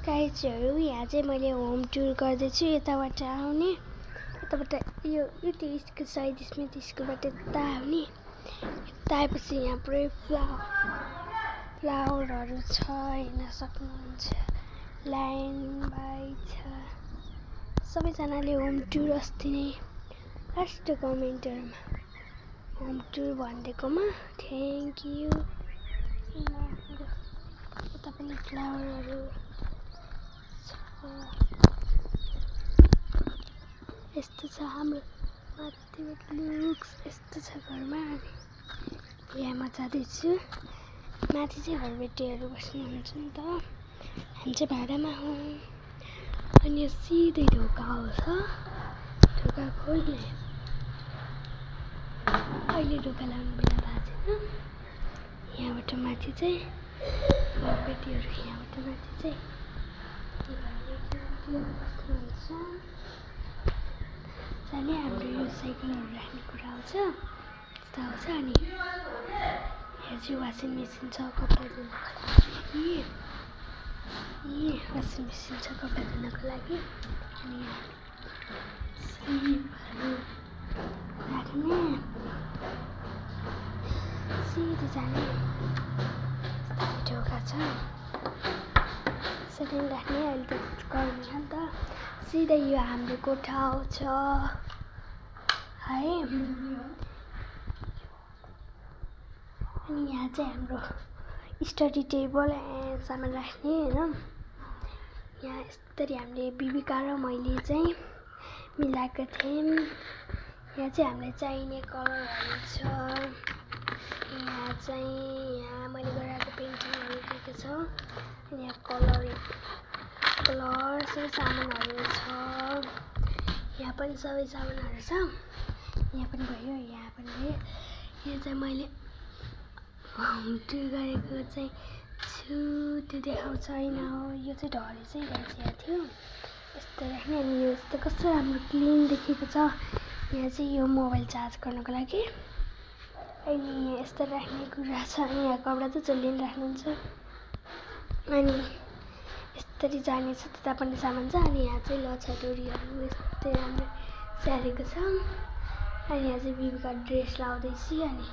गाइजहरु यहाँ चाहिँ मैले होम टुर गर्दैछु यताबाट आउने यताबाट यो स्कुल साइड स्मिथ स्कुलबाट यता आउने यता आएपछि यहाँ पुरै फ्लावरहरु छ हेर्न सक्नुहुन्छ लाइन बाइ छ सबैजनाले होम टुर अस्ति नै लास्ट कमेन्टहरुमा होम टुर भन्दिएकोमा थ्यांक यू यता पनि फ्लावरहरु यस्तो छ हाम्रो माथिबाट लुक्स यस्तो छ घरमा यहाँ म जाँदैछु माथि चाहिँ घरबेटीहरु बस्नुहुन्छ नि त हामी चाहिँ भाडामा हौ अनि यो सिधै ढोका आउँछ ढोका खोल्ने अहिले ढोका लाउने बेला भएको छैन यहाँबाट माथि चाहिँ घरबेटीहरु यहाँबाट माथि चाहिँ जाने हाम्रो यो साइकलहरु राख्ने कुरा आउँछ त्यस्तो आउँछ अनि यहाँ चाहिँ वासिङ मेसिन छ कपडा धुनको लागि वासिङ मेसिन छ कपडा धुनको लागि अनि स्लिपहरु राख्ने सिधै जाने ढोका छ सेकेन्ड राख्ने अहिले त गर्मी छ नि त सिधै यो हाम्रो कोठा आउँछ है अनि यहाँ चाहिँ हाम्रो स्टडी टेबल एन्ड सामान राख्ने हैन यहाँ यसरी हामीले बिबिका र मैले चाहिँ मिलाएको थियौं यहाँ चाहिँ हामीलाई चाहिने कलरहरु छ यहाँ मैले गरेको पेन्टिङहरु दिएको छ अनि यहाँ कलर सबै सामानहरु छ यहाँ पनि सबै सामानहरु छ यहाँ पनि भयो यहाँ पनि भयो यहाँ चाहिँ मैले होम टुर गरेको चाहिँ छु त्यो देखाउँछ हैन हो यो चाहिँ ढले चाहिँ राखिएको थियो यस्तो राख्ने अनि यो यस्तो कस्तो राम्रो क्लिन देखेको छ यहाँ चाहिँ यो मोबाइल चार्ज गर्नको लागि अनि यस्तो राख्ने कुरा छ अनि यहाँ कपडा चाहिँ जसले राख्नुहुन्छ अनि यसरी जाने छ त्यता पनि सामान छ अनि यहाँ चाहिँ लछाडोरीहरु यस्तै राम्रो स्याहारेको छ अनि यहाँ चाहिँ बिबिका ड्रेस लाउँदैछ अनि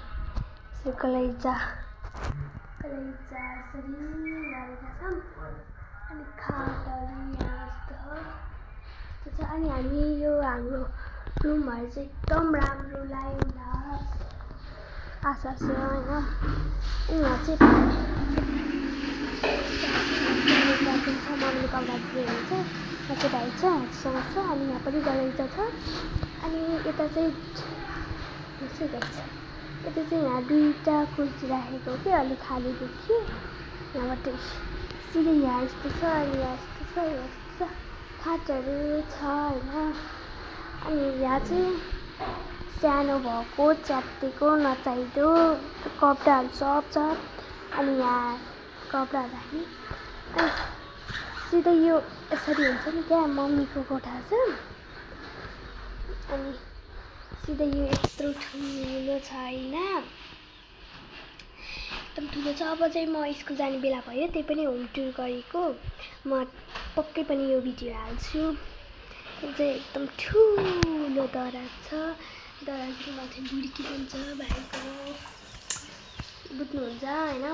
कलैजा यसरी गरेका छौं अनि खाटहरु यहाँ यस्तो छ अनि हामी यो हाम्रो रुमहरु चाहिँ एकदम राम्रो लाग्यो आशा छ हैन अनि यहाँ चाहिँ मम्मीले कपडा दिएको छ यहाँ चाहिँ भाइ छ हाँसीसँग छ अनि यहाँ पनि गलैजा छ अनि यता चाहिँ यता चाहिँ यहाँ दुईटा कुर्सी राखेको कि अलि खाली देखियो यहाँबाट सिधै यहाँ यस्तो छ अनि यहाँ यस्तो छ खाटहरु छ हैन अनि यहाँ चाहिँ सानो भएको च्याप्टेको नचाहिदो कपडाहरु सब छ अनि यहाँ कपडा राख्ने अनि सिधै यो यसरी हुन्छ नि त्यहाँ मम्मीको कोठा छ अनि सिधै यो यत्रो ठुलो छ हैन एकदम ठुलो छ अब चाहिँ म स्कुल जाने बेला भयो त्यही पनि होम टुर गरेको म पक्कै पनि यो भिडियो हाल्छु यो चाहिँ एकदम ठुलो दराज छ दराजको माथि बुढी पनि छ भाइको बुझ्नुहुन्छ हैन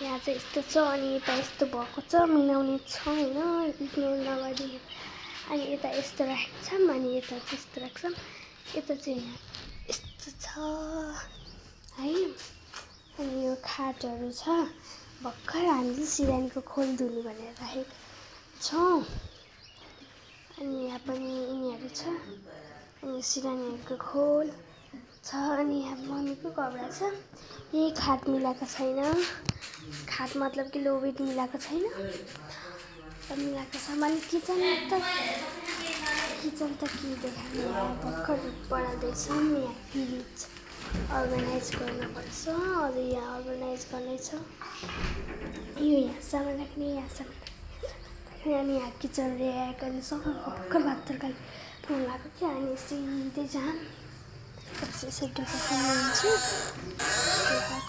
यहाँ चाहिँ यस्तो छ अनि यता यस्तो भएको छ मिलाउने छ हैन इग्नोर नगरिदिनु अनि यता यस्तो राख्छौं अनि यता यस्तो राख्छौं यता चाहिँ यस्तो छ है अनि यो खाटहरु छ भर्खर हामीले सिरानीको खोल धुने भनेर राखेको छौं अनि यहाँ पनि यिनीहरु छ अनि सिरानीहरुको खोल छ अनि यहाँ मम्मीको कपडा छ यही खाट मिलाएको छैन खाट मतलब कि लो बेड मिलाएको छैन मिलाएको छ मैले किचन त के देखाउने भर्खर बनाउँदैछौँ यहाँ फ्रिज अर्गनाइज गर्नुपर्छ अझै यहाँ अर्गनाइज गर्नै छ यो यहाँ सामान राख्ने यहाँ सामान राख्ने अनि यहाँ किचन ऱ्याक अनि सबै भर्खर भात तरकारी बनाउनु लाग्यो कि अनि सिधै जाम यसरी ढोका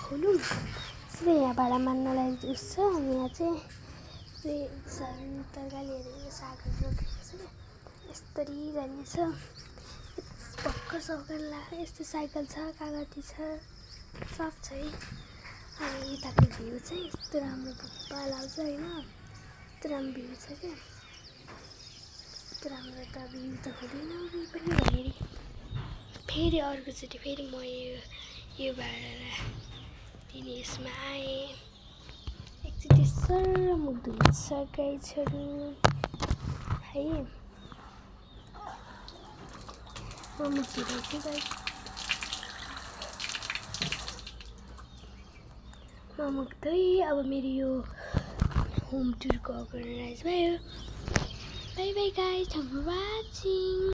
खोलौँ सिधै यहाँ भाडा मान्नलाई उस छ अनि यहाँ चाहिँ यस्तै तरकारीहरू सागहरू रोपेको छ यस्तरी जानेछ भर्खर यस्तो साइकल छ कागती छ सब छ है अनि यताको भ्यू चाहिँ यस्तो राम्रो भुप्पा लाउँछ होइन यस्तो राम्रो भ्यू छ क्या यस्तो राम्रो त भ्यू त हुँदैन पनि भनेर फेरि अर्कोचोटि फेरि म यो भाडा दिने यसमा आएँ एकचोटि सर मुख धुन्छ गाईहरू है म मुख धुँदैछु गाई म मुख धोइ अब मेरो यो होम टुरको अर्गनाइज भयो bye bye guys thank for watching